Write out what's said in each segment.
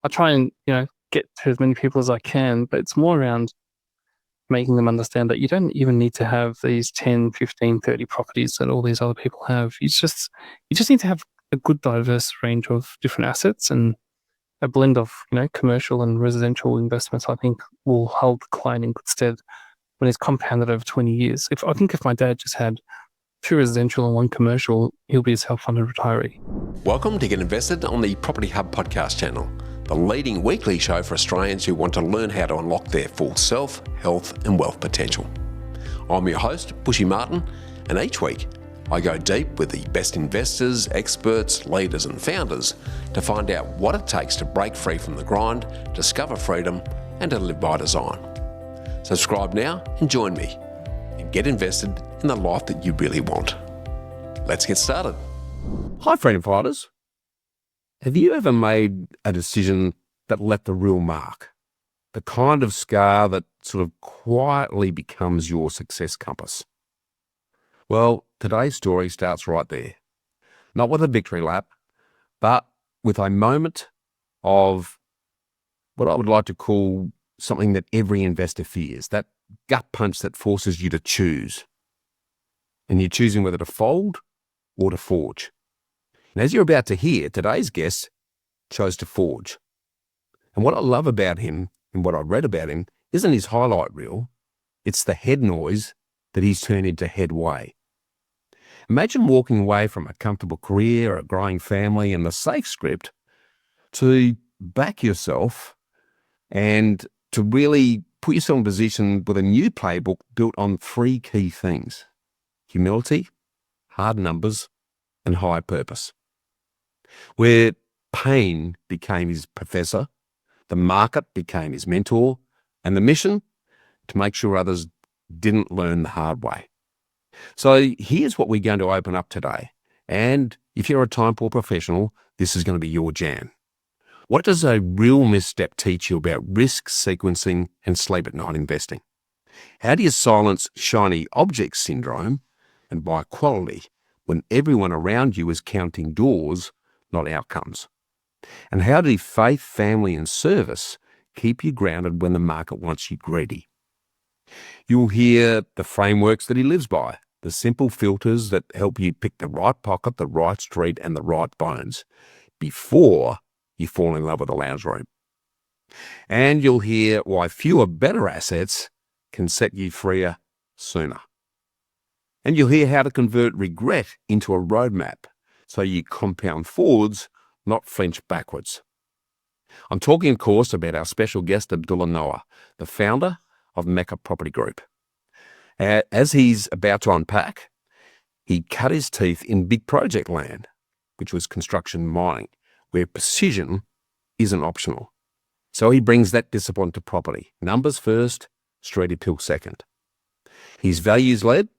I try and, get to as many people as I can, but it's more around making them understand that you don't even need to have these 10, 15, 30 properties that all these other people have. You just need to have a good diverse range of different assets, and a blend of, commercial and residential investments, I think, will hold the client in good stead when it's compounded over 20 years. If my dad just had two residential and one commercial, he'll be a self-funded retiree. Welcome to Get Invested on the Property Hub podcast channel, the leading weekly show for Australians who want to learn how to unlock their full self, health and wealth potential. I'm your host, Bushy Martin, and each week I go deep with the best investors, experts, leaders and founders to find out what it takes to break free from the grind, discover freedom and to live by design. Subscribe now and join me and get invested in the life that you really want. Let's get started. Hi, freedom fighters. Have you ever made a decision that left a real mark? The kind of scar that sort of quietly becomes your success compass? Well, today's story starts right there. Not with a victory lap, but with a moment of what I would like to call something that every investor fears, that gut punch that forces you to choose. And you're choosing whether to fold or to forge. And as you're about to hear, today's guest chose to forge. And what I love about him and what I read about him isn't his highlight reel, it's the head noise that he's turned into headway. Imagine walking away from a comfortable career, a growing family and the safe script to back yourself and to really put yourself in position with a new playbook built on three key things: humility, hard numbers, and high purpose. Where pain became his professor, the market became his mentor, and the mission to make sure others didn't learn the hard way. So here's what we're going to open up today. And if you're a time poor professional, this is going to be your jam. What does a real misstep teach you about risk sequencing and sleep at night investing? How do you silence shiny object syndrome and buy quality when everyone around you is counting doors, not outcomes? And how do faith, family and service keep you grounded when the market wants you greedy? You'll hear the frameworks that he lives by, the simple filters that help you pick the right pocket, the right street and the right bones before you fall in love with a lounge room. And you'll hear why fewer better assets can set you freer sooner. And you'll hear how to convert regret into a roadmap so you compound forwards, not flinch backwards. I'm talking, of course, about our special guest, Abdullah Nouh, the founder of Mecca Property Group. As he's about to unpack, he cut his teeth in big project land, which was construction mining, where precision isn't optional. So he brings that discipline to property. Numbers first, street appeal second. He's values-led,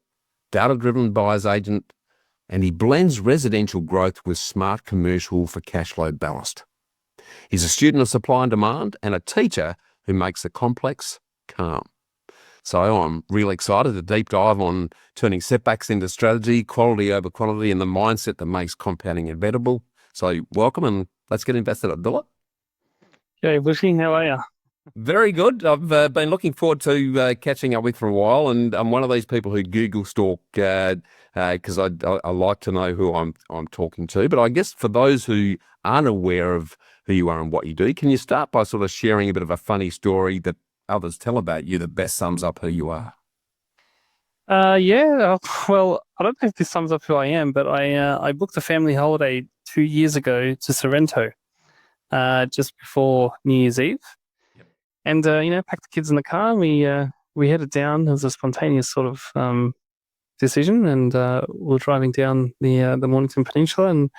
data-driven buyer's agent, and he blends residential growth with smart commercial for cash flow ballast. He's a student of supply and demand and a teacher who makes the complex calm. So I'm really excited to deep dive on turning setbacks into strategy, quality over quantity, and the mindset that makes compounding inevitable. So welcome and let's get invested, Abdullah. Hey, Bushy, how are you? Very good. I've been looking forward to catching up with for a while, and I'm one of these people who Google stalk because I like to know who I'm talking to. But I guess for those who aren't aware of who you are and what you do, can you start by sort of sharing a bit of a funny story that others tell about you that best sums up who you are? Well, I don't know if this sums up who I am, but I booked a family holiday 2 years ago to Sorrento, just before New Year's Eve. Yep. And, packed the kids in the car and we headed down. It was a spontaneous sort of decision, and we were driving down the Mornington Peninsula and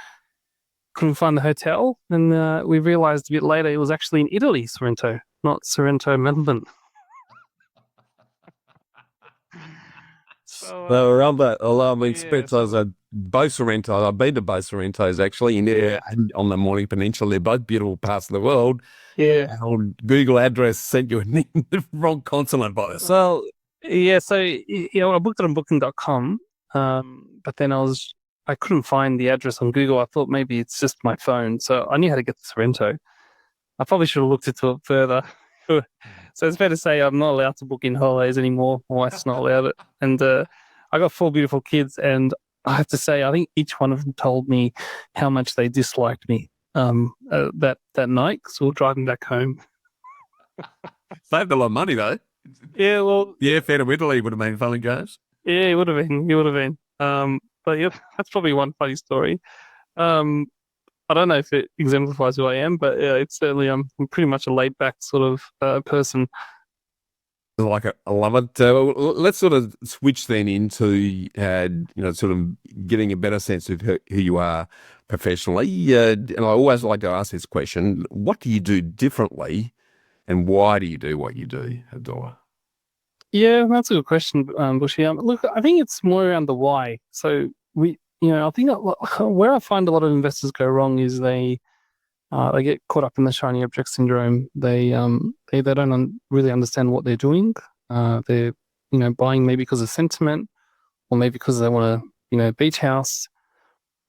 couldn't find the hotel. And we realized a bit later it was actually in Italy, Sorrento, not Sorrento, Melbourne. So, Expenses are both Sorrentos. I've been to both Sorrentos actually, and on the Morning Peninsula. They're both beautiful parts of the world. Yeah. Our Google address sent you the wrong consonant by this. Well, yeah. So, I booked it on booking.com, but then I couldn't find the address on Google. I thought maybe it's just my phone. So I knew how to get to Sorrento. I probably should have looked into it further. So it's fair to say I'm not allowed to book in holidays anymore. My wife's not allowed it. And I got 4 beautiful kids, and I have to say, I think each one of them told me how much they disliked me that night, because we were driving back home. Saved a lot of money though. Yeah, well, The airfare to Italy would have been fun and games. yeah, it would have been. It would have been. But yeah, that's probably one funny story. Um, I don't know if it exemplifies who I am, but yeah, it's certainly I'm pretty much a laid back sort of person. I love it. Let's sort of switch then into, sort of getting a better sense of who you are professionally. And I always like to ask this question: what do you do differently, and why do you do what you do, Abdullah? Yeah, that's a good question, Bushy. Look, I think it's more around the why. So I think where I find a lot of investors go wrong is they get caught up in the shiny object syndrome. They don't really understand what they're doing. They're buying maybe because of sentiment, or maybe because they want a beach house.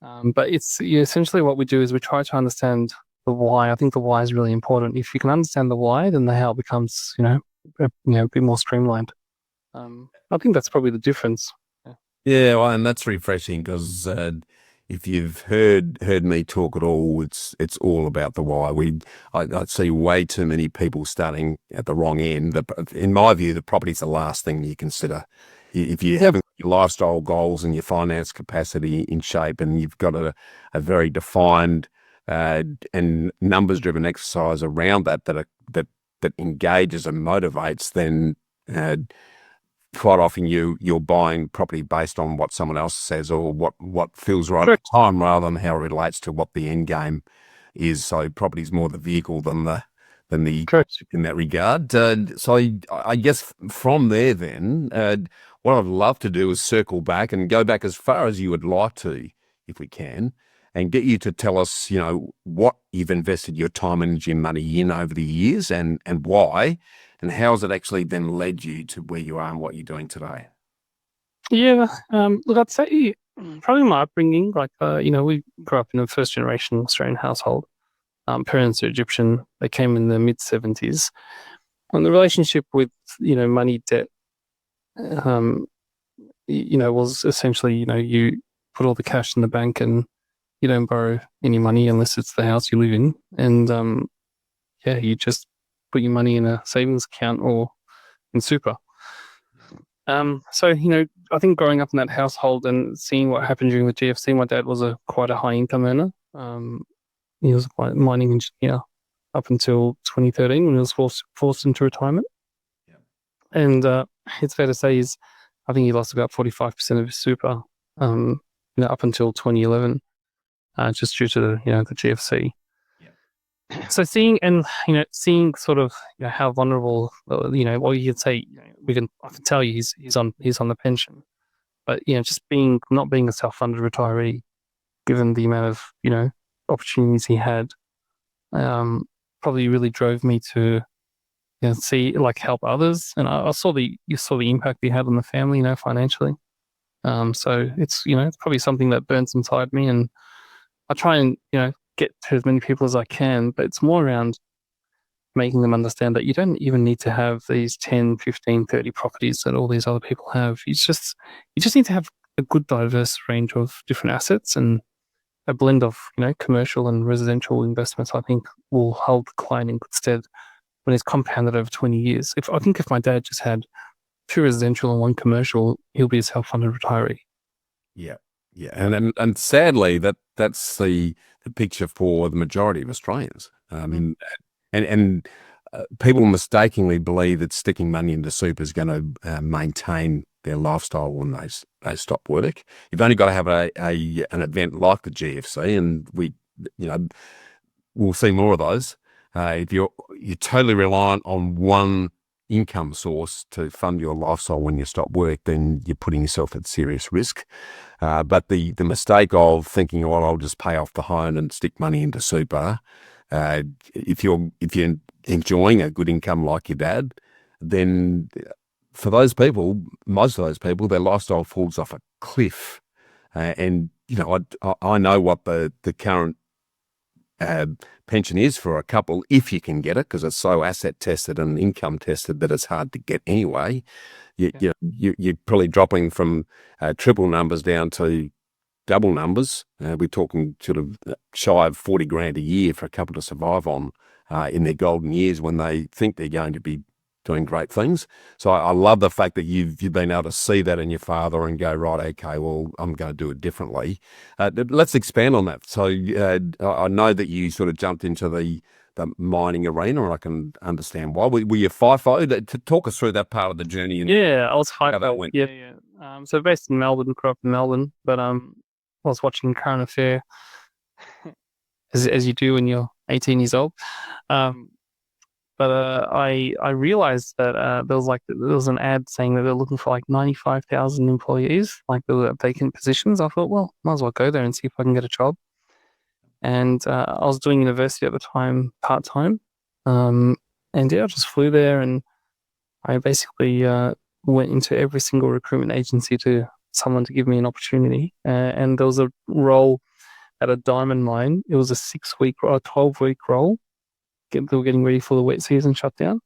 But it's essentially what we do is we try to understand the why. I think the why is really important. If you can understand the why, then the how becomes a bit more streamlined. I think that's probably the difference. Yeah. Yeah, well, and that's refreshing because if you've heard me talk at all, it's all about the why. I see way too many people starting at the wrong end. In my view, the property's the last thing you consider. If you haven't got your lifestyle goals and your finance capacity in shape, and you've got a very defined and numbers-driven exercise around that engages and motivates, then quite often you're buying property based on what someone else says or what feels right at the time, rather than how it relates to what the end game is. So property is more the vehicle than the Correct. in that regard. So I guess from there, then what I'd love to do is circle back and go back as far as you would like to, if we can, and get you to tell us, what you've invested your time, energy, and money in over the years, and why. And how has it actually then led you to where you are and what you're doing today? Yeah. Look, I'd say probably my upbringing. Like, we grew up in a first generation Australian household. Parents are Egyptian. They came in the mid-70s, and the relationship with money, debt, was essentially you put all the cash in the bank and you don't borrow any money unless it's the house you live in, and you just put your money in a savings account or in super. So I think growing up in that household and seeing what happened during the GFC, my dad was quite a high income earner. He was a mining engineer up until 2013 when he was forced into retirement. Yeah. And it's fair to say I think he lost about 45% of his super, up until 2011, just due to the GFC. So seeing sort of how vulnerable, or you could say, I can tell you he's on the pension, but just not being a self-funded retiree, given the amount of opportunities he had, probably really drove me to see, like, help others, and I saw the impact he had on the family, financially. So it's probably something that burns inside me, and I try and get to as many people as I can, but it's more around making them understand that you don't even need to have these 10, 15, 30 properties that all these other people have. You just need to have a good diverse range of different assets, and a blend of commercial and residential investments, I think, will hold the client in good stead when it's compounded over 20 years. If my dad just had 2 residential and 1 commercial, he'll be a self-funded retiree. Yeah. Yeah, and sadly, that's the picture for the majority of Australians. I mean, and people mistakenly believe that sticking money into super is going to maintain their lifestyle when they stop work. You've only got to have an event like the GFC, and we'll see more of those. If you're totally reliant on one income source to fund your lifestyle when you stop work, then you're putting yourself at serious risk. But the mistake of thinking, well, I'll just pay off the home and stick money into super, if you're enjoying a good income like your dad, then for those people, most of those people, their lifestyle falls off a cliff. And I know what the current pension is for a couple, if you can get it, because it's so asset tested and income tested that it's hard to get anyway. You're probably dropping from triple numbers down to double numbers. We're talking sort of shy of 40 grand a year for a couple to survive on in their golden years when they think they're going to be doing great things. So I love the fact that you've been able to see that in your father and go, right, okay, well, I'm going to do it differently. Let's expand on that. So I know that you sort of jumped into the mining arena, and I can understand why. Were you FIFO? To talk us through that part of the journey and Yeah, I was how that FIFO. went. Yeah. So based in Melbourne, grew up in Melbourne, but I was watching Current Affair as you do when you're 18 years old. But I realized that there was an ad saying that they're looking for like 95,000 employees, like there were vacant positions. I thought, well, might as well go there and see if I can get a job. And I was doing university at the time, part time. And yeah, I just flew there, and I basically went into every single recruitment agency to someone to give me an opportunity. And there was a role at a diamond mine. It was a 6-week or a 12-week role. They were getting ready for the wet season shutdown.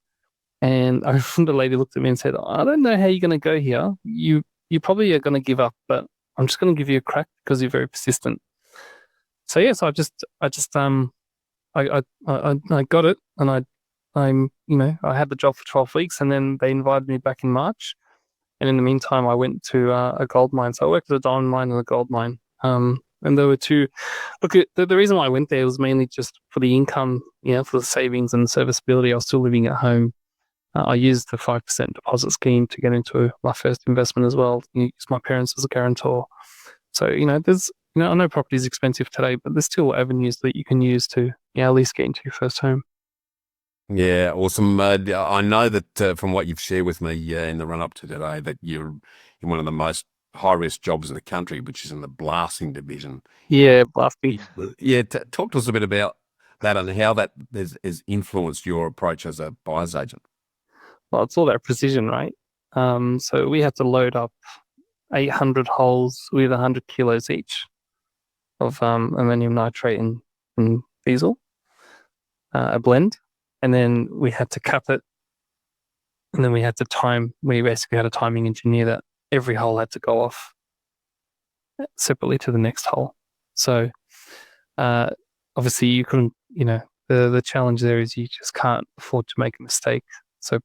And I the lady looked at me and said, I don't know how you're going to go here. You probably are going to give up, but I'm just going to give you a crack because you're very persistent. So yes, I got it, and I had the job for 12 weeks, and then they invited me back in March. And in the meantime, I went to a gold mine. So I worked at a diamond mine and a gold mine. And there were two. Look, the reason why I went there was mainly just for the income, for the savings and serviceability. I was still living at home. I used the 5% deposit scheme to get into my first investment as well. Used my parents as a guarantor. So, I know property is expensive today, but there's still avenues that you can use to, at least get into your first home. Yeah, awesome. I know that from what you've shared with me in the run up to today, that you're in one of the most high risk jobs in the country, which is in the blasting division. Yeah, blasting. Yeah, talk to us a bit about that and how that has influenced your approach as a buyer's agent. Well, it's all that precision, right? So we had to load up 800 holes with 100 kilos each of ammonium nitrate and diesel, a blend. And then we had to cap it. And then we basically had a timing engineer that every hole had to go off separately to the next hole. So obviously you couldn't, the challenge there is you just can't afford to make a mistake. So,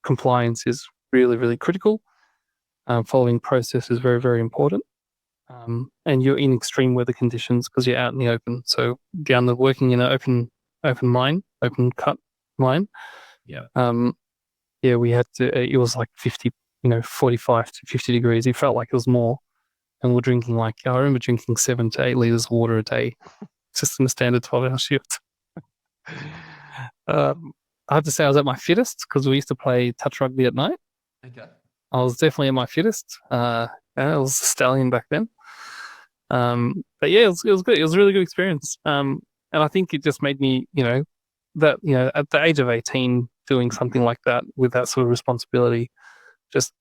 compliance is really, really critical. Following process is very, very important. And you're in extreme weather conditions because you're out in the open. So working in an open cut mine. Yeah. We had to, it was like 50, 45 to 50 degrees. It felt like it was more. And we're drinking I remember drinking 7 to 8 liters of water a day, just in a standard 12-hour shift. I have to say I was at my fittest because we used to play touch rugby at night. Okay. I was definitely at my fittest. I was a stallion back then. But yeah, it was good. It was a really good experience. And I think it just made me, at the age of 18, doing something like that with that sort of responsibility, just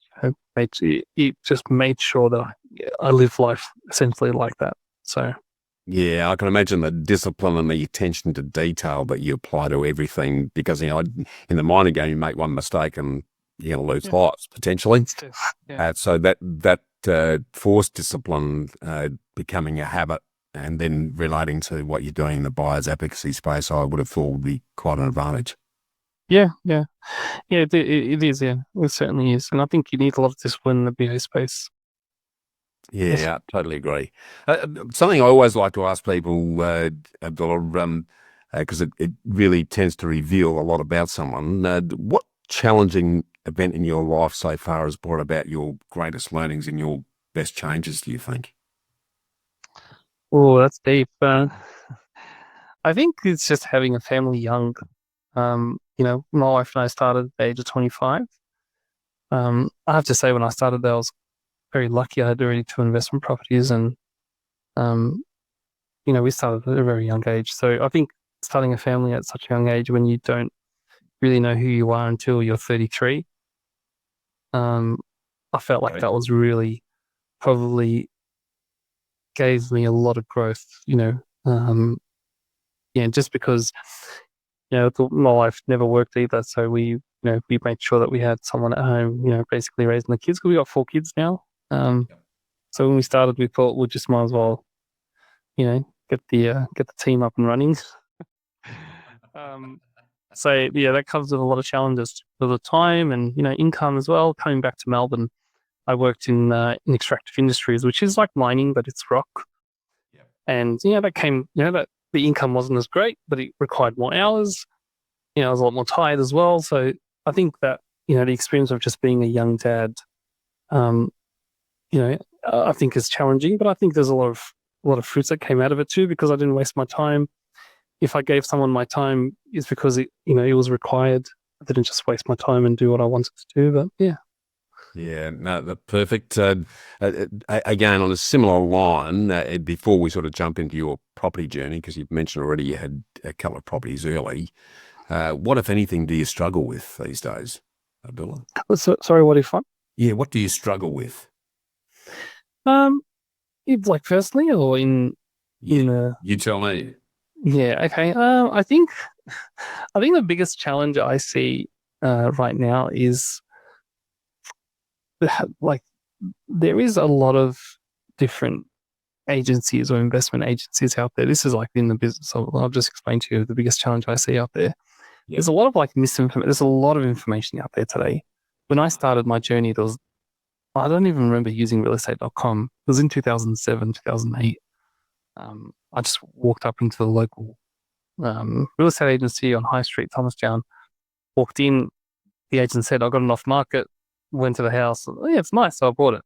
it just made sure that I live life essentially like that. So. Yeah, I can imagine the discipline and the attention to detail that you apply to everything because, in the mining game, you make one mistake and you're going to lose lives potentially. Yeah. So that forced discipline becoming a habit and then relating to what you're doing in the buyer's advocacy space, I would have thought would be quite an advantage. Yeah. It is. Yeah, it certainly is, and I think you need a lot of discipline in the BA space. Yeah, I totally agree. Something I always like to ask people, Abdullah, because it really tends to reveal a lot about someone. What challenging event in your life so far has brought about your greatest learnings and your best changes, do you think? Oh, that's deep. I think it's just having a family young. My wife and I started at the age of 25. I have to say, when I started there, I was very lucky. I had already 2 investment properties, and we started at a very young age. So I think starting a family at such a young age, when you don't really know who you are until you're 33, I felt like that was really probably gave me a lot of growth. just because, my wife never worked either. So we made sure that we had someone at home, basically raising the kids, because we got 4 kids now. So when we started, we thought we just might as well, get the team up and running. So that comes with a lot of challenges for the time and, income as well. Coming back to Melbourne, I worked in extractive industries, which is like mining, but it's rock. Yep. And, that came, that the income wasn't as great, but it required more hours. I was a lot more tired as well. So I think that, the experience of just being a young dad, I think is challenging, but I think there's a lot of fruits that came out of it too, because I didn't waste my time. If I gave someone my time, it's because it was required. I didn't just waste my time and do what I wanted to do. But yeah. Yeah, no, perfect. Again, on a similar line, before we sort of jump into your property journey, because you've mentioned already you had a couple of properties early, what, if anything, do you struggle with these days, Abdullah? Sorry, what if I? Yeah, what do you struggle with? Like personally or in You tell me. Yeah, okay. I think the biggest challenge I see right now is like there is a lot of different agencies or investment agencies out there. This is like in the business. So I'll just explain to you the biggest challenge I see out there. Yep. There's a lot of like misinformation. There's a lot of information out there today. When I started my journey, I don't even remember using realestate.com. It was in 2007, 2008. I just walked up into the local real estate agency on High Street, Thomastown, walked in, the agent said, I got an off market, went to the house. Oh, yeah, it's nice. So I bought it.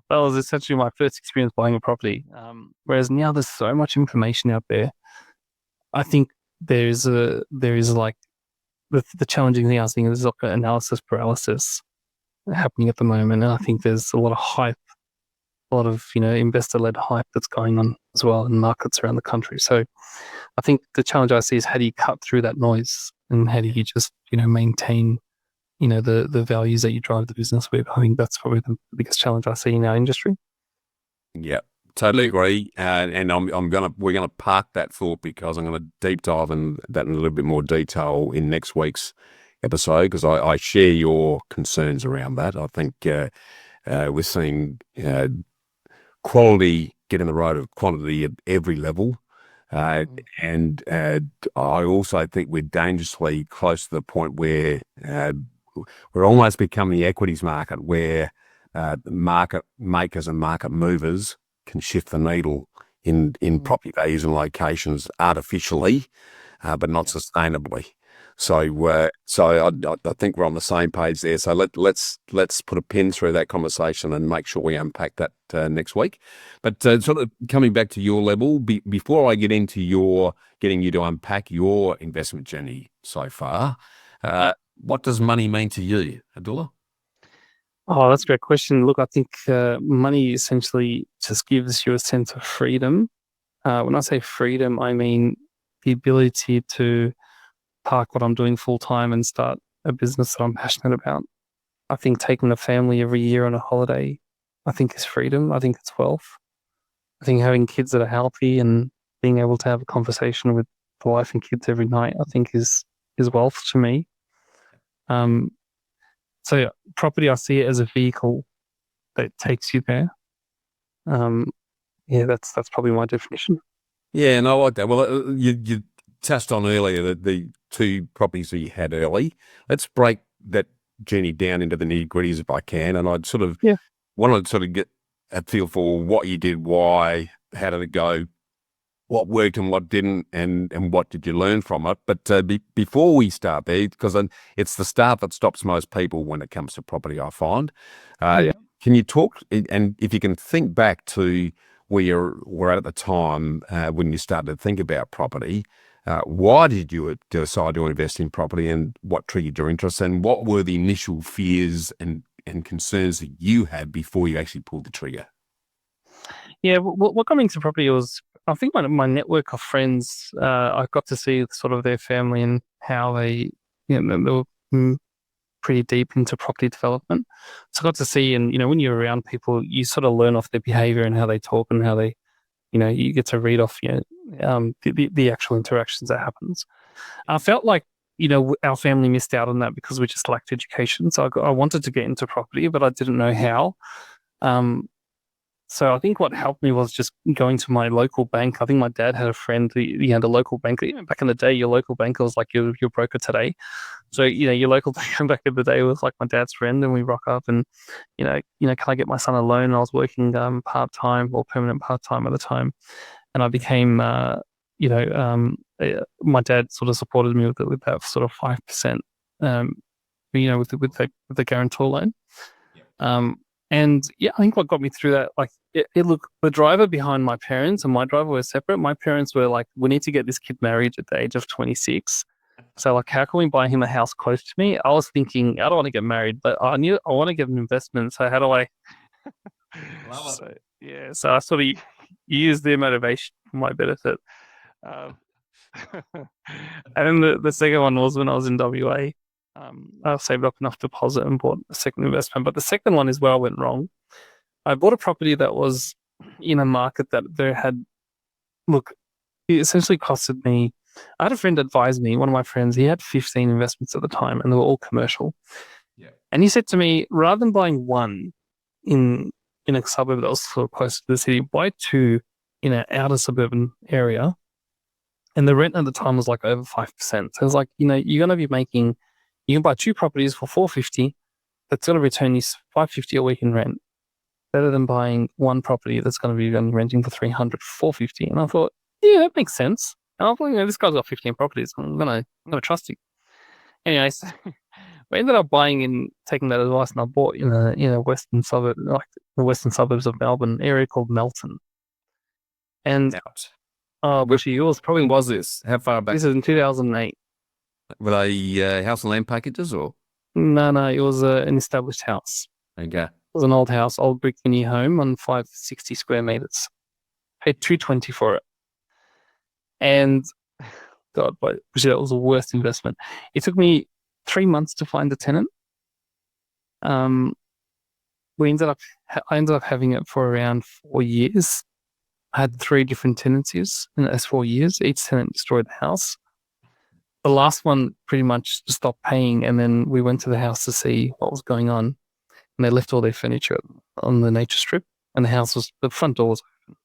That was essentially my first experience buying a property. Whereas now there's so much information out there. I think there is like the challenging thing I was thinking is like analysis paralysis happening at the moment. And I think there's a lot of hype, a lot of, investor-led hype that's going on as well in markets around the country. So I think the challenge I see is how do you cut through that noise and how do you just, maintain, the values that you drive the business with. I think that's probably the biggest challenge I see in our industry. Yeah, totally agree. And we're gonna park that thought because I'm gonna deep dive in that in a little bit more detail in next week's episode, because I share your concerns around that. I think we're seeing quality get in the road of quantity at every level. And I also think we're dangerously close to the point where we're almost becoming the equities market, where market makers and market movers can shift the needle in property values and locations artificially, but not sustainably. So I think we're on the same page there. So let's put a pin through that conversation and make sure we unpack that next week. But sort of coming back to your level, before I get into getting you to unpack your investment journey so far, what does money mean to you, Abdullah? Oh, that's a great question. Look, I think money essentially just gives you a sense of freedom. When I say freedom, I mean the ability to park what I'm doing full time and start a business that I'm passionate about. I think taking the family every year on a holiday, I think is freedom. I think it's wealth. I think having kids that are healthy and being able to have a conversation with the wife and kids every night, I think is wealth to me. So property, I see it as a vehicle that takes you there. That's probably my definition. Yeah, and I like that. Well, you touched on earlier that the 2 properties that you had early. Let's break that journey down into the nitty-gritties if I can. And I'd sort of want to sort of get a feel for what you did, why, how did it go, what worked and what didn't, and what did you learn from it. But before we start there, because it's the start that stops most people when it comes to property, I find. Can you talk, and if you can think back to where you were at the time when you started to think about property, why did you decide to invest in property, and what triggered your interest, and what were the initial fears and concerns that you had before you actually pulled the trigger? Yeah, what got me into property was, I think my network of friends, I got to see sort of their family and how they were pretty deep into property development. So I got to see, and when you're around people, you sort of learn off their behavior and how they talk and how they you get to read off, the actual interactions that happens. I felt like, our family missed out on that because we just lacked education. So I wanted to get into property, but I didn't know how. So I think what helped me was just going to my local bank. I think my dad had a friend who had a local banker. Back in the day, your local banker was like your broker today. So, your local banker back in the day was like my dad's friend, and we rock up and, can I get my son a loan? And I was working part-time or permanent part-time at the time. And I became, my dad sort of supported me with that sort of 5%, with the guarantor loan. And yeah, I think what got me through that, like, look, the driver behind my parents and my driver were separate. My parents were like, we need to get this kid married at the age of 26. So, like, how can we buy him a house close to me? I was thinking, I don't want to get married, but I knew I want to get an investment. So how do I? So, yeah, so I sort of used their motivation for my benefit. Um, and then the second one was when I was in WA. I saved up enough deposit and bought a second investment. But the second one is where I went wrong. I bought a property that was in a market that look, it essentially costed me. I had a friend advise me, one of my friends, he had 15 investments at the time and they were all commercial. Yeah. And he said to me, rather than buying one in a suburb that was sort of close to the city, buy two in an outer suburban area. And the rent at the time was like over 5%. So it was like, you're going to be making, you can buy two properties for $450. That's going to return you $550 a week in rent. Better than buying one property that's going to be renting for $300, $450. And I thought, yeah, that makes sense. And I thought, this guy's got 15 properties. I'm gonna trust him. Anyways, we ended up taking that advice, and I bought in a western suburb, like the western suburbs of Melbourne, an area called Melton. And Bushy, yours probably When was this? How far back? This is in 2008. Were they house and land packages or? No, it was an established house. Okay. It was an old house, old brick mini home on 560 square meters. Paid $220 for it. And God, but that was the worst investment. It took me 3 months to find a tenant. I ended up having it for around 4 years. I had 3 different tenancies in those 4 years. Each tenant destroyed the house. The last one pretty much stopped paying, and then we went to the house to see what was going on. And they left all their furniture on the nature strip, and the front door was open.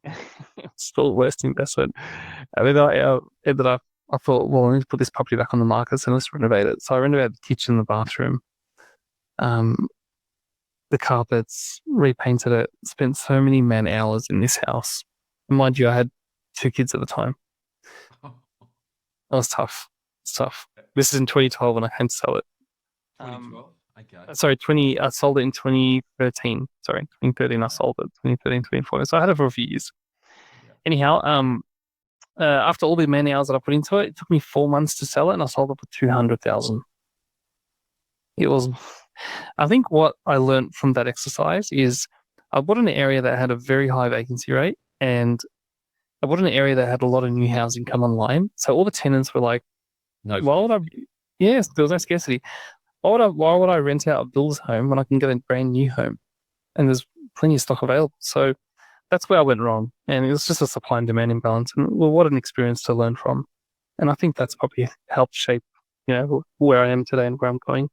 It's still the worst investment. And then I thought, well, I need to put this property back on the market, so let's renovate it. So I renovated the kitchen, the bathroom, the carpets, repainted it, spent so many man hours in this house. And mind you, I had 2 kids at the time. That was tough. It's tough. This is in 2012 when I came to sell it. 2012? Okay. Sorry, I sold it in 2013. Sorry, 2013 I sold it. 2013, 2014. So I had it for a few years. Yeah. Anyhow, after all the man hours that I put into it, it took me 4 months to sell it, and I sold it for $200,000. It was. I think what I learned from that exercise is I bought in an area that had a very high vacancy rate, and I bought in an area that had a lot of new housing come online. So all the tenants were like, No. why would I? Yes, there was no scarcity. Why would I rent out Abdullah's home when I can get a brand new home? And there's plenty of stock available. So that's where I went wrong. And it was just a supply and demand imbalance. And well, what an experience to learn from. And I think that's probably helped shape, where I am today and where I'm going.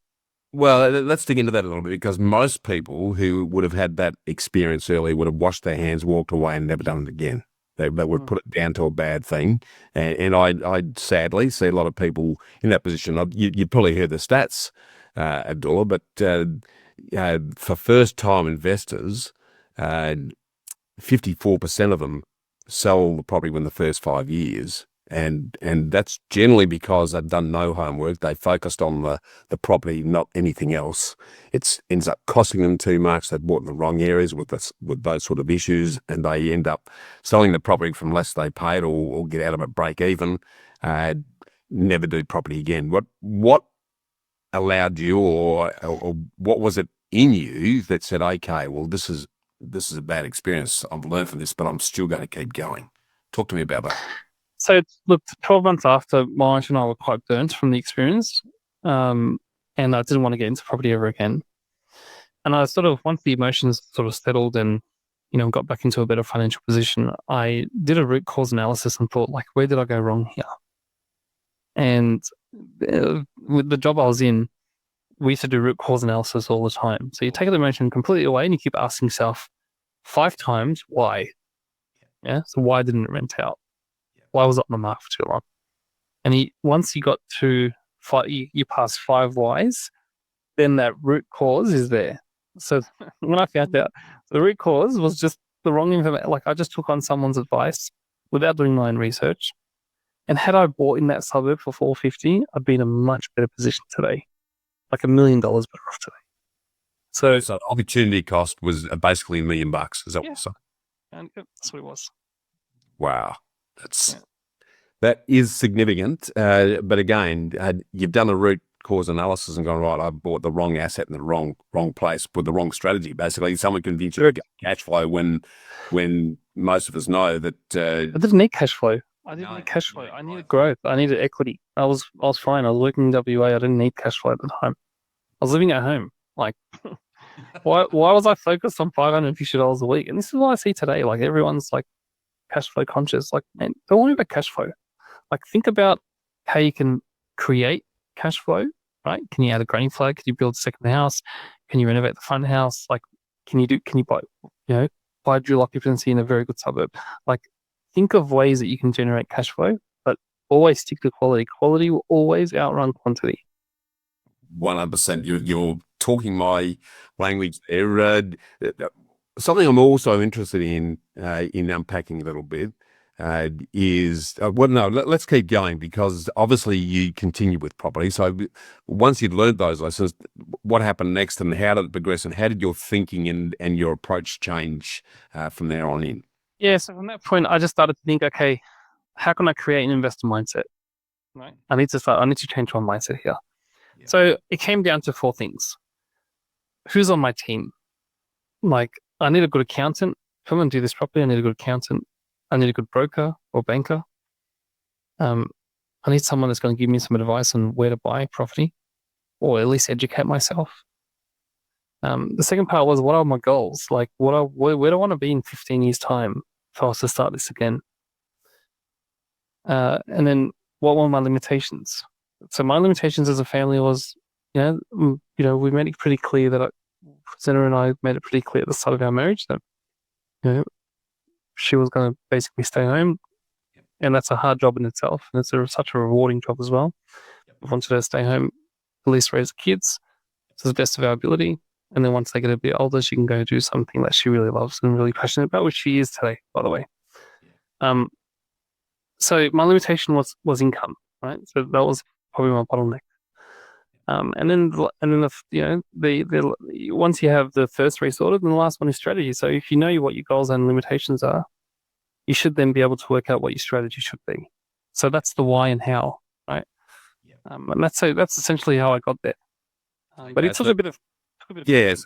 Well, let's dig into that a little bit, because most people who would have had that experience early would have washed their hands, walked away, and never done it again. They would put it down to a bad thing. And I sadly see a lot of people in that position. You probably heard the stats, Abdullah, but for first-time investors, 54% of them sell the property within the first 5 years. And that's generally because they've done no homework. They focused on the property, not anything else. It ends up costing them too much. They've bought in the wrong areas with those sort of issues, and they end up selling the property from less they paid, or get out of it break even. Never do property again. What allowed you, or what was it in you that said, okay, well, this is a bad experience. I've learned from this, but I'm still going to keep going. Talk to me about that. So, look, 12 months after, my wife and I were quite burnt from the experience, and I didn't want to get into property ever again. And I once the emotions sort of settled and got back into a better financial position, I did a root cause analysis and thought, like, where did I go wrong here? And with the job I was in, we used to do root cause analysis all the time. So you take the emotion completely away and you keep asking yourself 5 times why. Yeah. So why didn't it rent out? Why was it on the market for too long? And once you got to 5, you pass 5 whys, then that root cause is there. So when I found out the root cause was just the wrong information, like I just took on someone's advice without doing my own research. And had I bought in that suburb for 450, I'd be in a much better position today, like $1 million better off today. So the opportunity cost was basically $1 million. Is that what so? And that's what it was. Wow, that is significant. But again, you've done a root cause analysis and gone, right, I bought the wrong asset in the wrong place with the wrong strategy. Basically, someone convinced you to get cash flow when most of us know that I didn't need cash flow. I didn't need cash flow. I needed growth. I needed equity. I was fine. I was working in WA. I didn't need cash flow at the time. I was living at home. Like, why was I focused on $550 a week? And this is what I see today. Like, everyone's like cash flow conscious. Like, man, don't worry about cash flow. Like, think about how you can create cash flow, right? Can you add a granny flag? Can you build a second house? Can you renovate the front house? Like, can you buy dual occupancy in a very good suburb? Like, think of ways that you can generate cash flow, but always stick to quality. Quality will always outrun quantity. 100%. You're talking my language there. Something I'm also interested in unpacking a little bit is, let's keep going, because obviously you continue with property. So once you'd learned those lessons, what happened next and how did it progress and how did your thinking and your approach change from there on in? Yeah, so from that point, I just started to think, okay, how can I create an investor mindset? Right. I need to change my mindset here. Yeah. So it came down to 4 things. Who's on my team? Like, I need a good accountant. If I'm going to do this properly, I need a good accountant. I need a good broker or banker. I need someone that's going to give me some advice on where to buy property, or at least educate myself. The second part was, what are my goals? Like, where do I want to be in 15 years' time if I was to start this again? And then what were my limitations? So my limitations as a family was, we made it pretty clear that Zena and I made it pretty clear at the start of our marriage that, she was going to basically stay home. And that's a hard job in itself. And it's such a rewarding job as well. I wanted her to stay home, at least raise the kids to the best of our ability. And then once they get a bit older, she can go do something that she really loves and really passionate about, which she is today, by the way. So my limitation was income, right? So that was probably my bottleneck. And then once you have the first 3 sorted, then the last one is strategy. So if you know what your goals and limitations are, you should then be able to work out what your strategy should be. So that's the why and how, right? And that's essentially how I got there. But it took a bit of yes.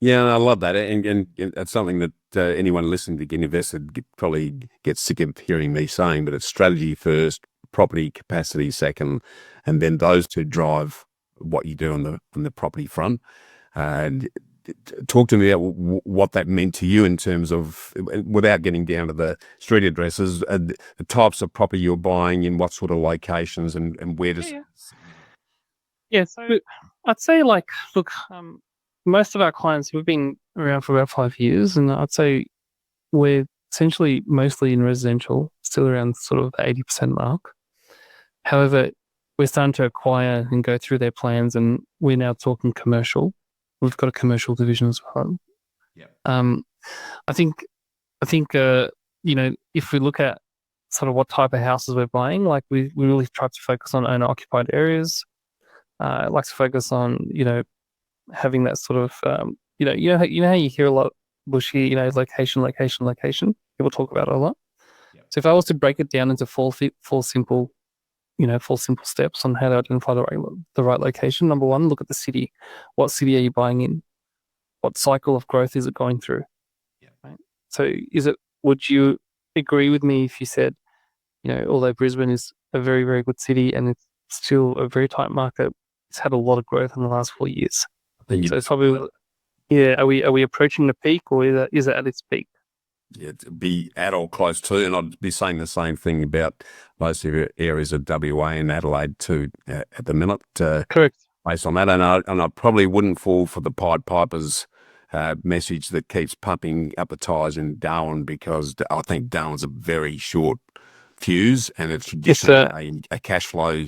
Yeah, I love that, and it's something that anyone listening to Get Invested probably gets sick of hearing me saying. But it's strategy first, property capacity second, and then those 2 drive what you do on the property front. And talk to me about what that meant to you in terms of, without getting down to the street addresses, the types of property you're buying, in what sort of locations, and where does. Yeah, so I'd say, like, look, most of our clients, we've been around for about 5 years, and I'd say we're essentially mostly in residential, still around sort of the 80% mark. However, we're starting to acquire and go through their plans, and we're now talking commercial. We've got a commercial division as well. Yeah. I think if we look at sort of what type of houses we're buying, like we really try to focus on owner occupied areas. I like to focus on having that sort of how you hear a lot, Bushy, location. People talk about it a lot. Yeah. So if I was to break it down into four simple steps on how to identify the right location. Number 1, look at the city. What city are you buying in? What cycle of growth is it going through? Yeah. Right? So would you agree with me if you said, although Brisbane is a very, very good city and it's still a very tight market, it's had a lot of growth in the last 4 years. So it's probably, are we approaching the peak, or is it at its peak? to be at or close to, and I'd be saying the same thing about most areas of WA and Adelaide too at the minute. Correct. Based on that, and I probably wouldn't fall for the Pied Pipers message that keeps pumping up the tires in Darwin, because I think Darwin's a very short fuse and it's traditionally a cash flow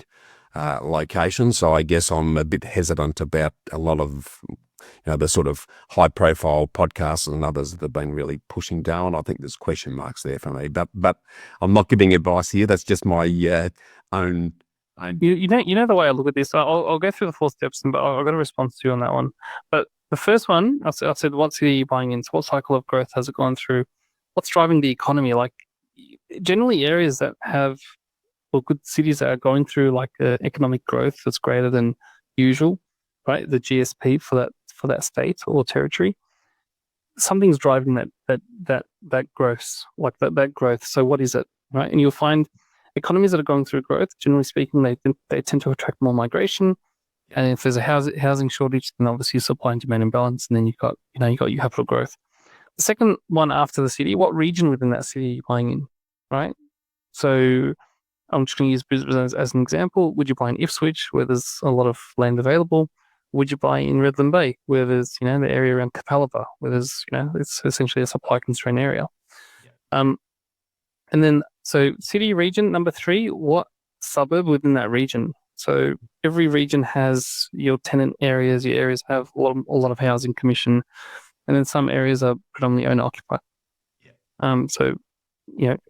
location. So I guess I'm a bit hesitant about a lot of the sort of high profile podcasts and others that have been really pushing Darwin. I think there's question marks there for me, but I'm not giving advice here. That's just my own. You know the way I look at this. I'll go through the 4 steps, but I've got a response to you on that one. But the first one, I said, what city are you buying into? What cycle of growth has it gone through? What's driving the economy? Like, generally areas that have, well, good cities that are going through like economic growth that's greater than usual, right? The GSP for that state or territory, something's driving that growth, like that growth. So what is it, right? And you'll find economies that are going through growth, generally speaking, they tend to attract more migration. And if there's a housing shortage, then obviously supply and demand imbalance, and then you've got your capital growth. The second one after the city, what region within that city are you buying in, right? So I'm just going to use Brisbane as an example. Would you buy in Ipswich, where there's a lot of land available? Would you buy in Redland Bay, where there's the area around Capalaba, where there's it's essentially a supply constrained area? And then so city region number 3, what suburb within that region? So every region has your tenant areas. Your areas have a lot of housing commission, and then some areas are predominantly owner occupied. So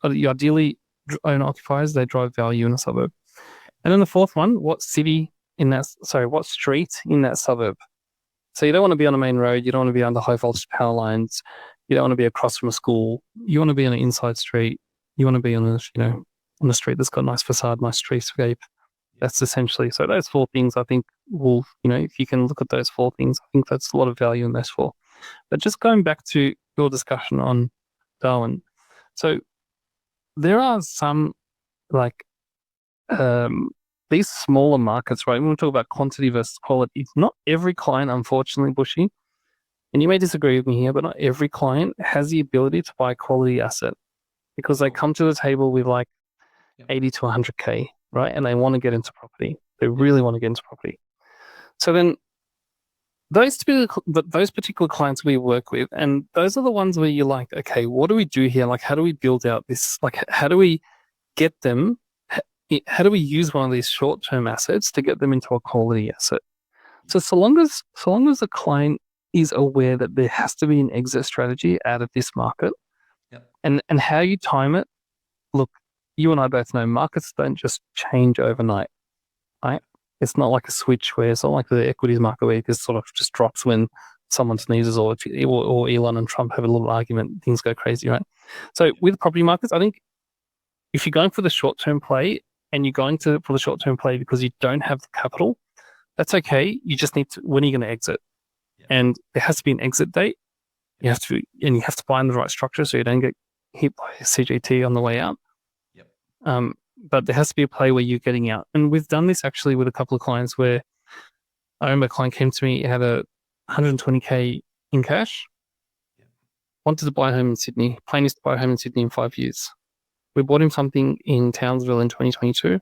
ideally owner occupiers, they drive value in a suburb. And then the fourth one, what street in that suburb? So you don't want to be on a main road. You don't want to be under high voltage power lines. You don't want to be across from a school. You want to be on an inside street. You want to be on a street that's got a nice facade, nice streetscape. That's essentially, so those 4 things I think will, if you can look at those 4 things, I think that's a lot of value in those 4. But just going back to your discussion on Darwin. So there are some these smaller markets, right? When we talk about quantity versus quality, it's not every client, unfortunately, Bushy, and you may disagree with me here, but not every client has the ability to buy a quality asset, because they come to the table with 80 to 100K, right? And they want to get into property. They really want to get into property. So then those particular clients we work with, and those are the ones where you're like, okay, what do we do here? Like, how do we build out this? Like, how do we get them? How do we use one of these short-term assets to get them into a quality asset? So long as the client is aware that there has to be an exit strategy out of this market, and how you time it. Look, you and I both know markets don't just change overnight, right? It's not like a switch where it's not like the equities market where it just sort of just drops when someone sneezes or Elon and Trump have a little argument, things go crazy, right? So with property markets, I think if you're going for the short-term play and you're going for the short-term play because you don't have the capital, that's okay. You just need to, when are you going to exit? And there has to be an exit date. You have to buy in the right structure so you don't get hit by CGT on the way out. But there has to be a play where you're getting out. And we've done this actually with a couple of clients where I remember a client came to me, had a 120K in cash, wanted to buy a home in Sydney, plan is to buy a home in Sydney in 5 years. We bought him something in Townsville in 2022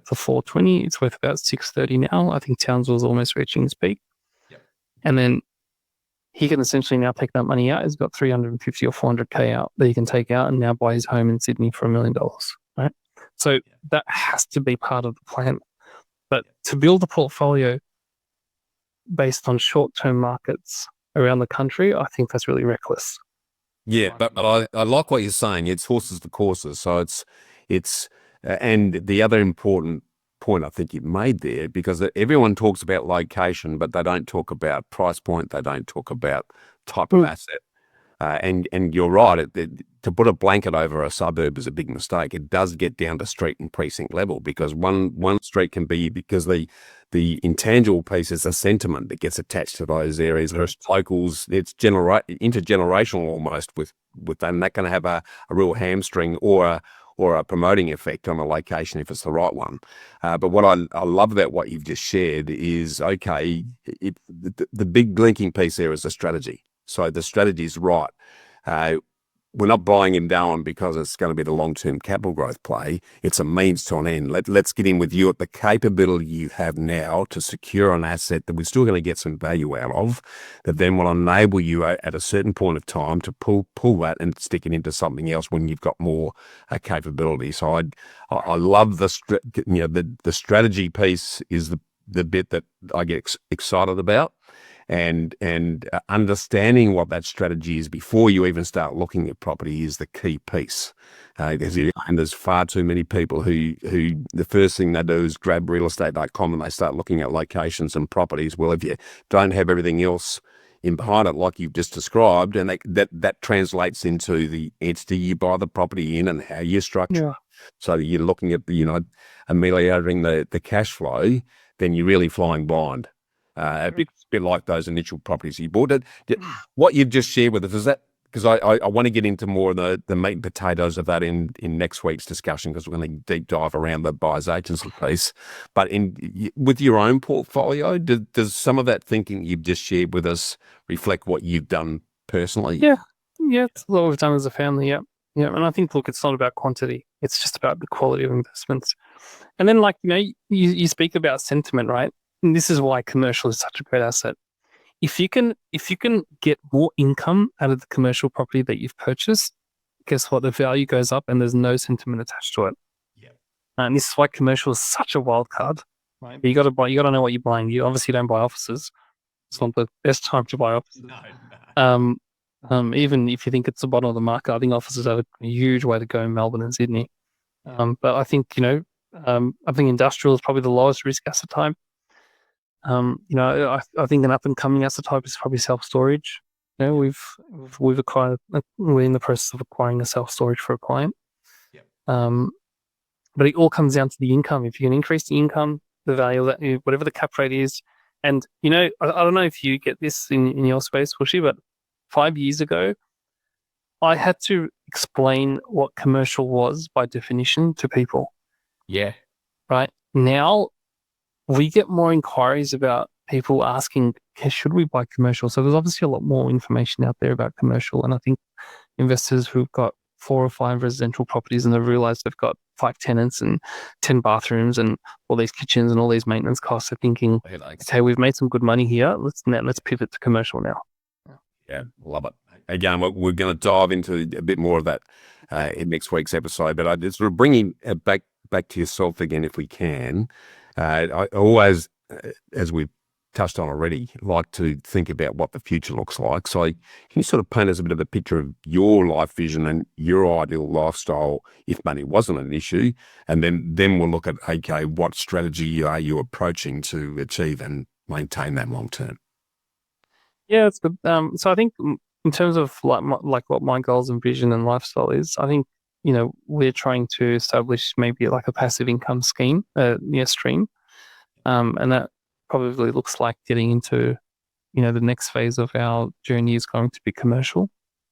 for 420. It's worth about 630 now. I think Townsville's almost reaching its peak. And then he can essentially now take that money out. He's got 350 or 400K out that he can take out and now buy his home in Sydney for $1 million, right? So that has to be part of the plan. But to build a portfolio based on short-term markets around the country, I think that's really reckless. Yeah, but I like what you're saying. It's horses for courses. So it's and the other important point I think you made there, because everyone talks about location, but they don't talk about price point. They don't talk about type of asset. And you're right. To put a blanket over a suburb is a big mistake. It does get down to street and precinct level, because one street can be, because the intangible piece is a sentiment that gets attached to those areas. There's locals. It's intergenerational almost with that, and that can have a real hamstring or a promoting effect on a location if it's the right one. But what I love about what you've just shared is, okay, the big linking piece there is the strategy. So the strategy is right. we're not buying in Darwin because it's going to be the long-term capital growth play. It's a means to an end. Let's get in with you at the capability you have now to secure an asset that we're still going to get some value out of, that then will enable you at a certain point of time to pull that and stick it into something else when you've got more capability. So I love the strategy piece is the bit that I get excited about. And understanding what that strategy is before you even start looking at property is the key piece. And there's far too many people who the first thing they do is grab realestate.com and they start looking at locations and properties. Well, if you don't have everything else in behind it, like you've just described, and that translates into the entity you buy the property in and how you structure. Yeah. So you're looking at ameliorating the cash flow, then you're really flying blind. A bit like those initial properties you bought. What you've just shared with us, is that, because I want to get into more of the meat and potatoes of that in next week's discussion, because we're going to deep dive around the buyer's agency piece. But with your own portfolio, does some of that thinking you've just shared with us reflect what you've done personally? Yeah, it's what we've done as a family. Yeah. And I think, look, it's not about quantity; it's just about the quality of investments. And then, you speak about sentiment, right? And this is why commercial is such a great asset. If you can get more income out of the commercial property that you've purchased, guess what? The value goes up and there's no sentiment attached to it. Yeah. And this is why commercial is such a wild card. Right. You got to know what you're buying. You obviously don't buy offices. It's not the best time to buy offices. No. Even if you think it's the bottom of the market, I think offices have a huge way to go in Melbourne and Sydney. But I think, I think industrial is probably the lowest risk asset type. I think an up and coming asset type is probably self-storage. We've acquired, we're in the process of acquiring a self-storage for a client. Yep. But it all comes down to the income. If you can increase the income, the value of that, whatever the cap rate is. And, I don't know if you get this in your space, Bushy, but 5 years ago, I had to explain what commercial was by definition to people. Yeah. Right. Now, we get more inquiries about people asking, should we buy commercial? So there's obviously a lot more information out there about commercial. And I think investors who've got 4 or 5 residential properties and they've realized they've got 5 tenants and 10 bathrooms and all these kitchens and all these maintenance costs are thinking, okay, we've made some good money here. Let's pivot to commercial now. Yeah, love it. Again, we're going to dive into a bit more of that in next week's episode. But I just sort of bringing it back to yourself again, if we can. I always, as we've touched on already, like to think about what the future looks like. So can you sort of paint us a bit of a picture of your life vision and your ideal lifestyle if money wasn't an issue? And then we'll look at, okay, what strategy are you approaching to achieve and maintain that long term? Yeah, it's good. So I think in terms of like what my goals and vision and lifestyle is, I think, we're trying to establish maybe like a passive income scheme, stream. And that probably looks like getting into, the next phase of our journey is going to be commercial.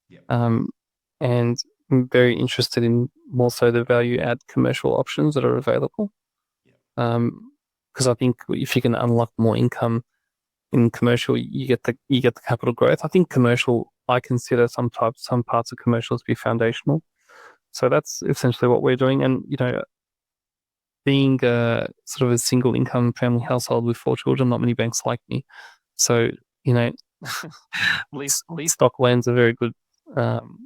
Yep. And I'm very interested in more so the value add commercial options that are available. Yep. Because I think if you can unlock more income in commercial, you get the capital growth. I think commercial, I consider some parts of commercial to be foundational. So that's essentially what we're doing. And, being sort of a single income family household with 4 children, not many banks like me. So, lease stock lend's a very good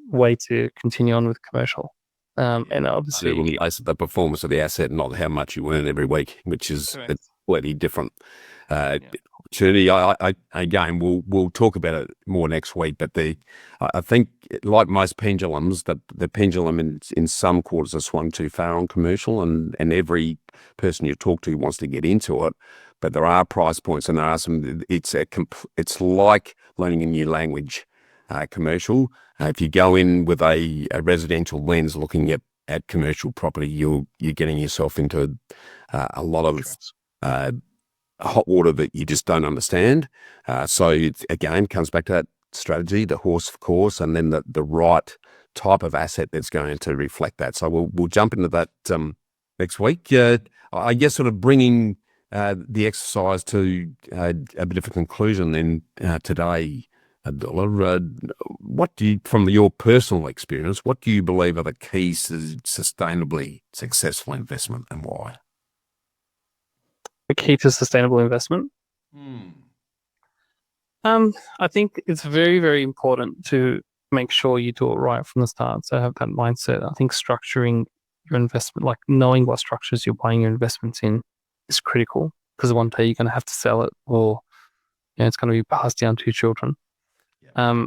way to continue on with commercial. And obviously, the performance of the asset, not how much you earn every week, which is a completely different opportunity. Again, we'll talk about it more next week. But I think, like most pendulums, that the pendulum in some quarters has swung too far on commercial, and every person you talk to wants to get into it. But there are price points, and there are some. It's like learning a new language. Commercial. If you go in with a residential lens looking at commercial property, you're getting yourself into a lot of hot water that you just don't understand. So it again comes back to that strategy, the horse of course, and then the right type of asset that's going to reflect that. So we'll jump into that next week. I guess sort of bringing the exercise to a bit of a conclusion then today. Abdullah, what do you, from your personal experience, what do you believe are the keys to sustainably successful investment, and why? The key to sustainable investment. I think it's very, very important to make sure you do it right from the start. So have that mindset. I think structuring your investment, like knowing what structures you're buying your investments in, is critical, because one day you're going to have to sell it, or it's going to be passed down to your children. Yeah.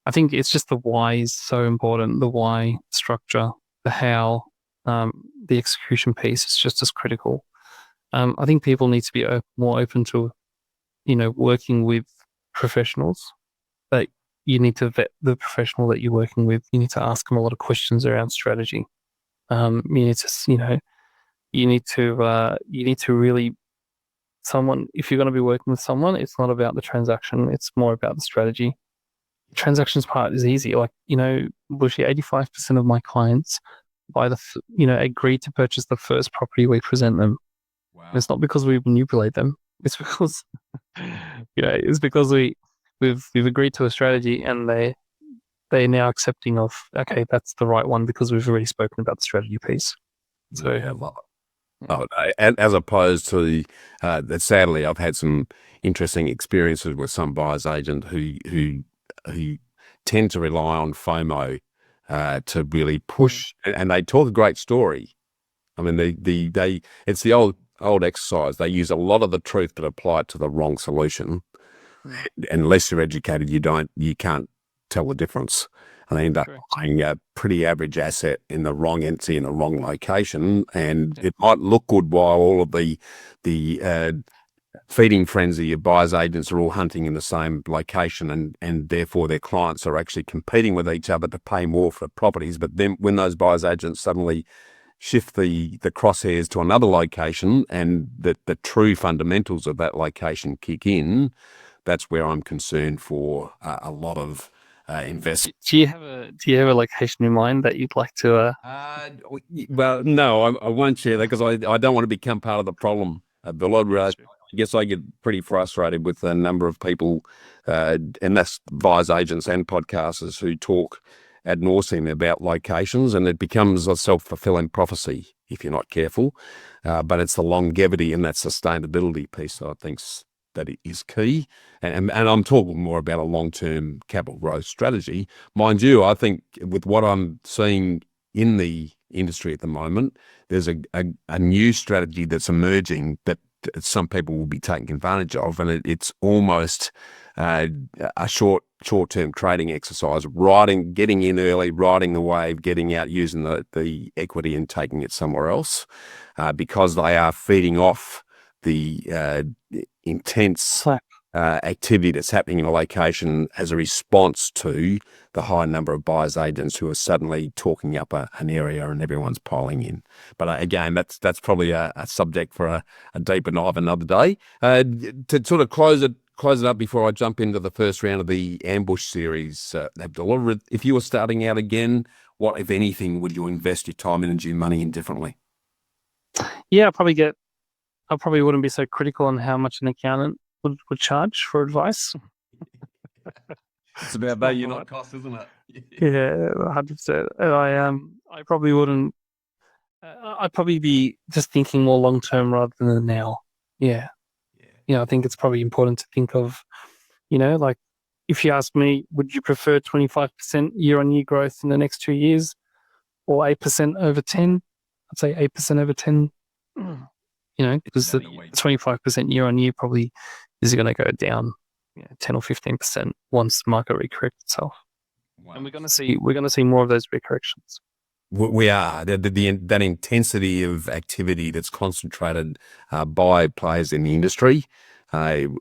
I think it's just the why is so important. The why, structure, the how, the execution piece is just as critical. I think people need to be more open to, working with professionals. But you need to vet the professional that you're working with. You need to ask them a lot of questions around strategy. You need to, you need to really, if you're going to be working with someone, it's not about the transaction. It's more about the strategy. The transactions part is easy. Like, Bushy, 85% of my clients agree to purchase the first property we present them. Wow. It's not because we manipulate them. It's because, it's because we've agreed to a strategy, and they're now accepting of, okay, that's the right one, because we've already spoken about the strategy piece. So, as opposed to, sadly, I've had some interesting experiences with some buyer's agent who tend to rely on FOMO to really push, and they talk a great story. I mean, it's the old exercise. They use a lot of the truth but apply it to the wrong solution. Unless you're educated, you can't tell the difference, and they end up buying a pretty average asset in the wrong entity in the wrong location, and it might look good while all of the feeding frenzy of buyers agents are all hunting in the same location, and therefore their clients are actually competing with each other to pay more for properties. But then when those buyers agents suddenly shift the crosshairs to another location, and the true fundamentals of that location kick in, that's where I'm concerned for a lot of investment. Do you have a location in mind that you'd like to? Well, no, I won't share that, because I don't want to become part of the problem. I guess I get pretty frustrated with the number of people, and that's buyers agents and podcasters, who talk ad nauseum about locations, and it becomes a self-fulfilling prophecy if you're not careful. But it's the longevity and that sustainability piece that I think that it is key. And I'm talking more about a long-term capital growth strategy. Mind you, I think with what I'm seeing in the industry at the moment, there's a new strategy that's emerging that some people will be taking advantage of, and it's almost a short-term trading exercise, getting in early, riding the wave, getting out, using the equity and taking it somewhere else, because they are feeding off the intense activity that's happening in a location as a response to the high number of buyers agents who are suddenly talking up an area, and everyone's piling in. But again, that's probably a subject for a deeper dive another day. To sort of close it up before I jump into the first round of the Ambush series, Abdullah, if you were starting out again, what, if anything, would you invest your time, energy, and money in differently? Yeah, I probably wouldn't be so critical on how much an accountant would charge for advice. It's about value, not cost, isn't it? Yeah, 100%. And I probably wouldn't. I'd probably be just thinking more long term rather than the now. Yeah. I think it's probably important to think of, like, if you ask me, would you prefer 25% year-on-year growth in the next 2 years, or 8% over 10? I'd say 8% over 10. Because the 25% year-on-year probably is going to go down 10 or 15% once the market recorrects itself. Wow. And we're going to see more of those recorrections. We are. That intensity of activity that's concentrated by players in the industry,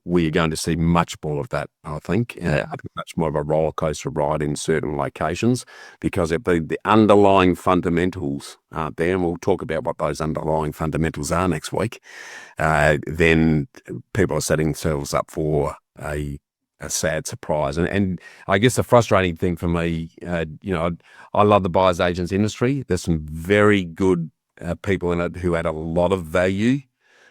we are going to see much more of that, I think. Much more of a roller coaster ride in certain locations, because if the underlying fundamentals aren't there, and we'll talk about what those underlying fundamentals are next week, then people are setting themselves up for a sad surprise. And I guess the frustrating thing for me, I love the buyers agents industry. There's some very good people in it who add a lot of value,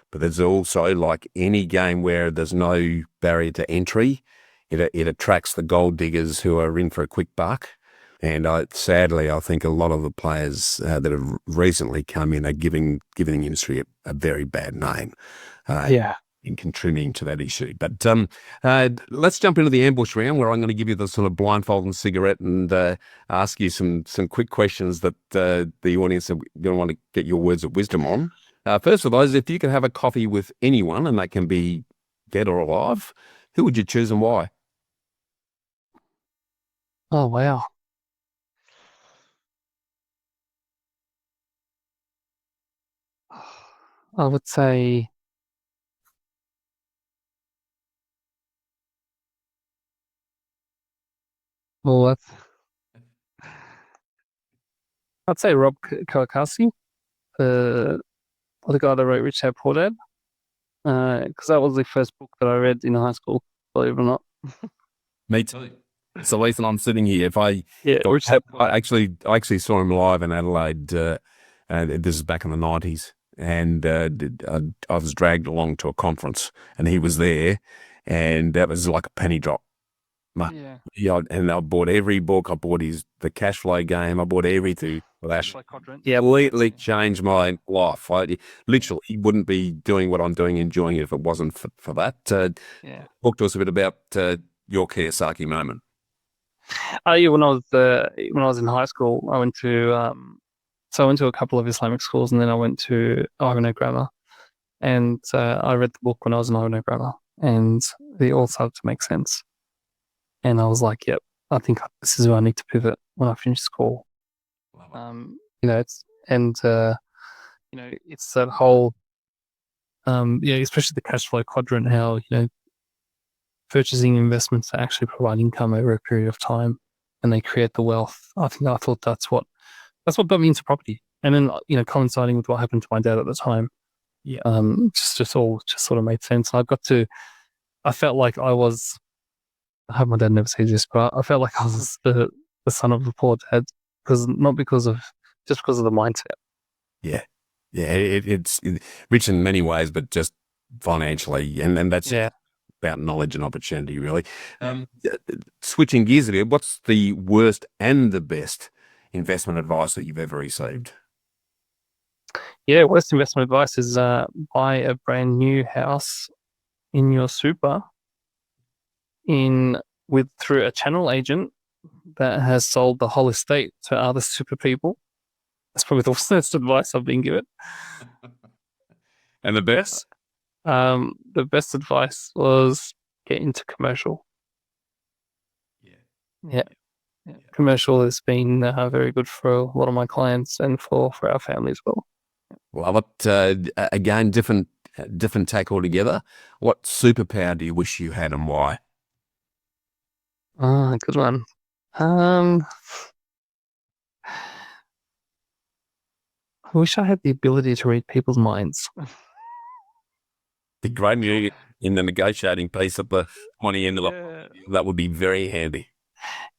but there's also, like any game where there's no barrier to entry, it attracts the gold diggers who are in for a quick buck. And sadly, I think a lot of the players that have recently come in are giving the industry a very bad name. Yeah. In contributing to that issue. But let's jump into the ambush round, where I'm going to give you the sort of blindfold and cigarette and ask you some quick questions that the audience are going to want to get your words of wisdom on. First of those, if you could have a coffee with anyone, and they can be dead or alive, who would you choose and why? Oh, wow. I would say, well, I'd say Rob Kawakasi, the guy that wrote Rich Dad Poor Dad, because that was the first book that I read in high school, believe it or not. Me too. So, Ethan, I'm sitting here. Rich Dad Poor I actually saw him live in Adelaide, and this is back in the 90s, and I was dragged along to a conference, and he was there, and that was like a penny drop. Yeah, and I bought every book. I bought the cash flow game. I bought everything. Yeah, Completely changed my life. Literally, he wouldn't be doing what I'm doing, enjoying it, if it wasn't for that. Talk to us a bit about your Kiyosaki moment. Yeah, when I was in high school, I went to a couple of Islamic schools, and then I went to Ivanhoe Grammar, and I read the book when I was in Ivanhoe Grammar, and they all started to make sense. And I was like, yep, I think this is where I need to pivot when I finish school. It's that whole, especially the cash flow quadrant, how, purchasing investments that actually provide income over a period of time, and they create the wealth. I thought that's what got me into property. And then, coinciding with what happened to my dad at the time, just all sort of made sense. And I felt like I hope my dad never sees this, but I felt like I was the son of a poor dad, just because of the mindset. Yeah. It's rich in many ways, but just financially, and that's about knowledge and opportunity, really. Switching gears a bit, what's the worst and the best investment advice that you've ever received? Yeah, worst investment advice is buy a brand new house in your super through a channel agent that has sold the whole estate to other super people. That's probably the worst advice I've been given. And the best? The best advice was get into commercial. Yeah. Commercial has been very good for a lot of my clients and for our family as well. Love it. Again, different tack altogether. What superpower do you wish you had, and why? Good one. I wish I had the ability to read people's minds. The great in the negotiating piece at the pointy end of that would be very handy.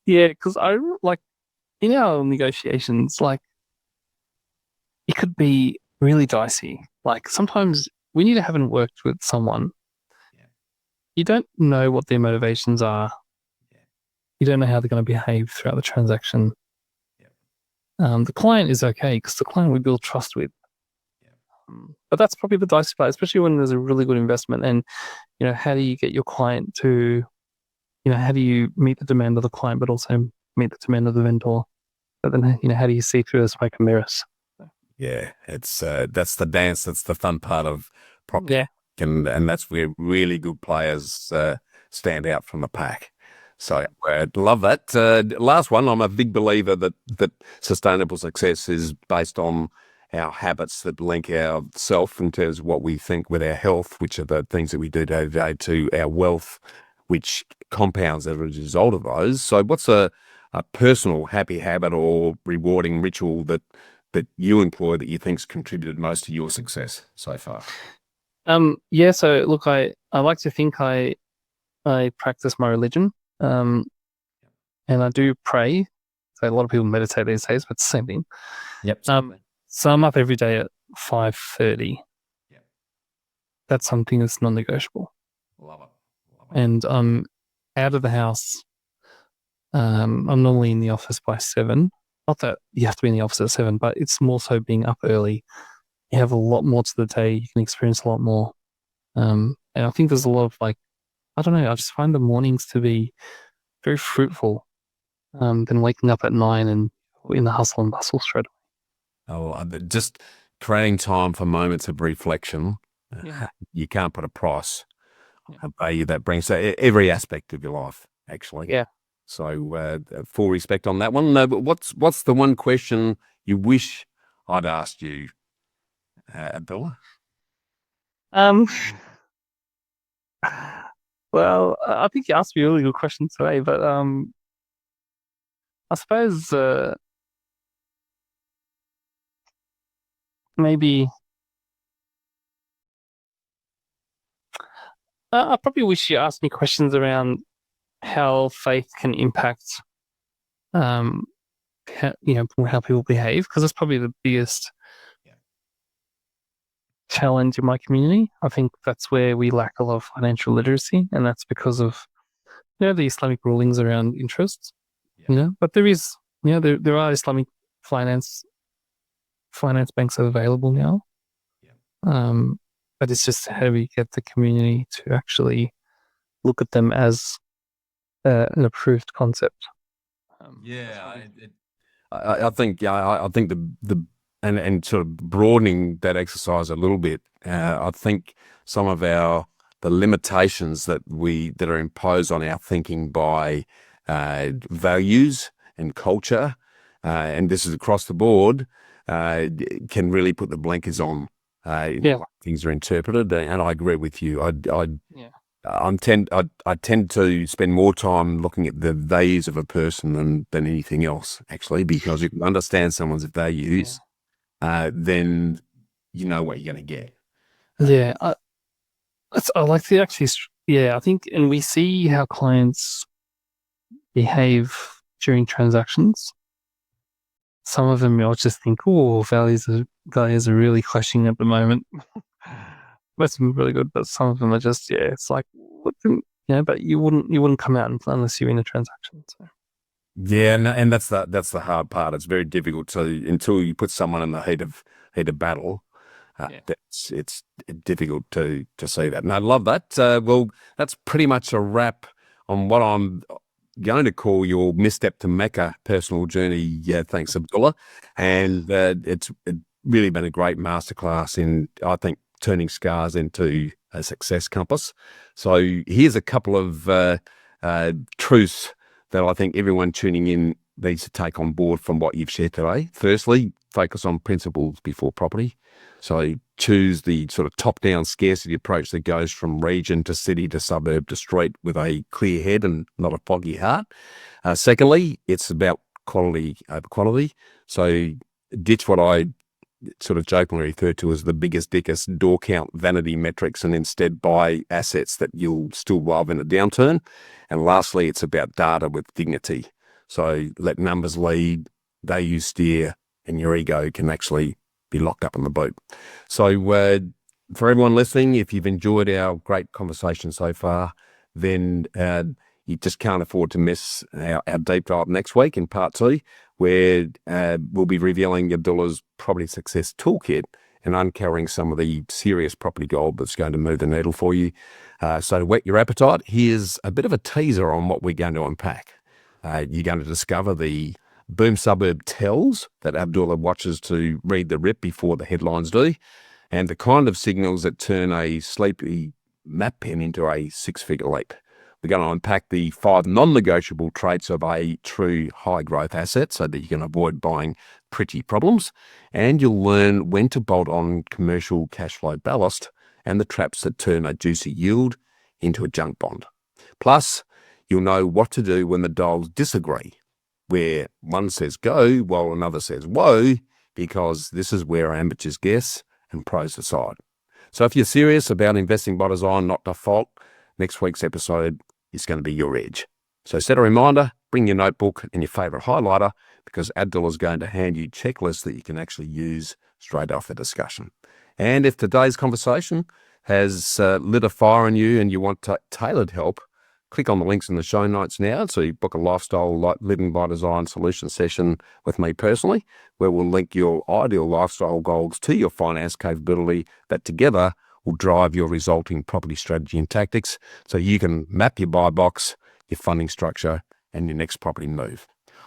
Yeah, because I like in our negotiations, like it could be really dicey. Like sometimes when you haven't worked with someone, you don't know what their motivations are. You don't know how they're going to behave throughout the transaction. The client is okay because the client we build trust with. But that's probably the dicey part, especially when there's a really good investment. And how do you get your client to, how do you meet the demand of the client, but also meet the demand of the vendor? But then, how do you see through the smoke and mirrors? Yeah, it's that's the dance. That's the fun part of property. Yeah, and that's where really good players stand out from the pack. So I love that. Last one, I'm a big believer that sustainable success is based on our habits that link ourself in terms of what we think with our health, which are the things that we do day to day, to our wealth, which compounds as a result of those. So what's a personal happy habit or rewarding ritual that you employ that you think's contributed most to your success so far? So look, I like to think I practice my religion. And I do pray. So a lot of people meditate these days, but it's the same thing. Yep. So I'm up every day at 5:30. Yep. That's something that's non-negotiable. Love it. And out of the house. I'm normally in the office by 7. Not that you have to be in the office at 7, but it's more so being up early. You have a lot more to the day. You can experience a lot more. And I think there's a lot of I don't know, I just find the mornings to be very fruitful than waking up at 9 and in the hustle and bustle straight Just creating time for moments of reflection. away. Yeah. You can't put a price Yeah. on value that brings. So every aspect of your life, actually. Yeah. So full respect on that one. No, but what's the one question you wish I'd asked you, Abdullah? Well, I think you asked me a really good question today, but I suppose maybe I probably wish you asked me questions around how faith can impact, how, how people behave, because that's probably the biggest challenge in my community. I think that's where we lack a lot of financial literacy, and that's because of the Islamic rulings around interest. But there is, there are Islamic finance banks available now. But it's just how do we get the community to actually look at them as an approved concept? I think I think the and sort of broadening that exercise a little bit. I think some of the limitations that are imposed on our thinking by values and culture, and this is across the board, can really put the blinkers on. Things are interpreted, and I agree with you. I tend to spend more time looking at the values of a person than anything else, actually, because if you understand someone's values, then you know what you're going to get. I like to actually, I think, and we see how clients behave during transactions. Some of them I'll just think, values are really clashing at the moment. Most of them are really good, but some of them are just, it's like, but you wouldn't come out unless you're in a transaction. So. Yeah, and that's the hard part. It's very difficult to until you put someone in the heat of battle. It's difficult to see that. And I love that. Well, that's pretty much a wrap on what I'm going to call your misstep to Mecca personal journey. Thanks, Abdullah. And it's really been a great masterclass in, I think, turning scars into a success compass. So here's a couple of truths that I think everyone tuning in needs to take on board from what you've shared today. Firstly, focus on principles before property. So choose the sort of top-down scarcity approach that goes from region to city to suburb to street with a clear head and not a foggy heart. Secondly, it's about quality over quantity. So ditch what I sort of jokingly refer to as the biggest, dickest door count vanity metrics, and instead buy assets that you'll still love in a downturn. And lastly, it's about data with dignity. So let numbers lead, value steer, and your ego can actually be locked up in the boot. So for everyone listening, if you've enjoyed our great conversation so far, then you just can't afford to miss our deep dive next week in part 2, where we'll be revealing Abdullah's property success toolkit and uncovering some of the serious property gold that's going to move the needle for you. So to whet your appetite, here's a bit of a teaser on what we're going to unpack. You're going to discover the boom suburb tells that Abdullah watches to read the rip before the headlines do, and the kind of signals that turn a sleepy map pen into a 6-figure leap. We're going to unpack the 5 non-negotiable traits of a true high-growth asset so that you can avoid buying pretty problems, and you'll learn when to bolt on commercial cash flow ballast and the traps that turn a juicy yield into a junk bond. Plus, you'll know what to do when the dials disagree, where one says go while another says whoa, because this is where amateurs guess and pros decide. So if you're serious about investing by design, not default, next week's episode is going to be your edge. So set a reminder, bring your notebook and your favourite highlighter, because Abdullah is going to hand you checklists that you can actually use straight off the discussion. And if today's conversation has lit a fire in you and you want tailored help, click on the links in the show notes now to book a lifestyle living by design solution session with me personally, where we'll link your ideal lifestyle goals to your finance capability that together will drive your resulting property strategy and tactics so you can map your buy box, your funding structure, and your next property move.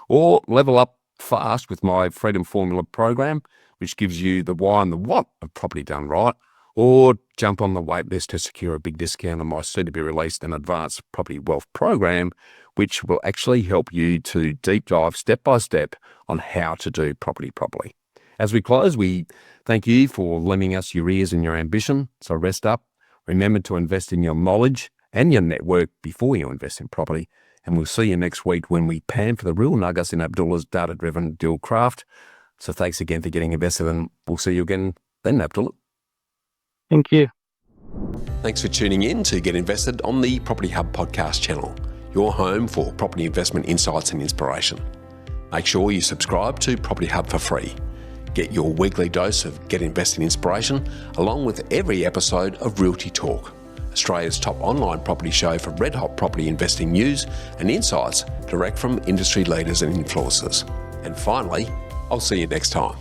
Or level up fast with my Freedom Formula program, which gives you the why and the what of property done right. Or jump on the wait list to secure a big discount on my soon-to-be-released and advanced property wealth program, which will actually help you to deep dive step by step on how to do property properly. As we close, we thank you for lending us your ears and your ambition. So rest up. Remember to invest in your knowledge and your network before you invest in property. And we'll see you next week when we pan for the real nuggets in Abdullah's data-driven deal craft. So thanks again for getting invested, and we'll see you again then, Abdullah. Thank you. Thanks for tuning in to Get Invested on the Property Hub podcast channel, your home for property investment insights and inspiration. Make sure you subscribe to Property Hub for free. Get your weekly dose of Get Invested inspiration along with every episode of Realty Talk, Australia's top online property show for red-hot property investing news and insights direct from industry leaders and influencers. And finally, I'll see you next time.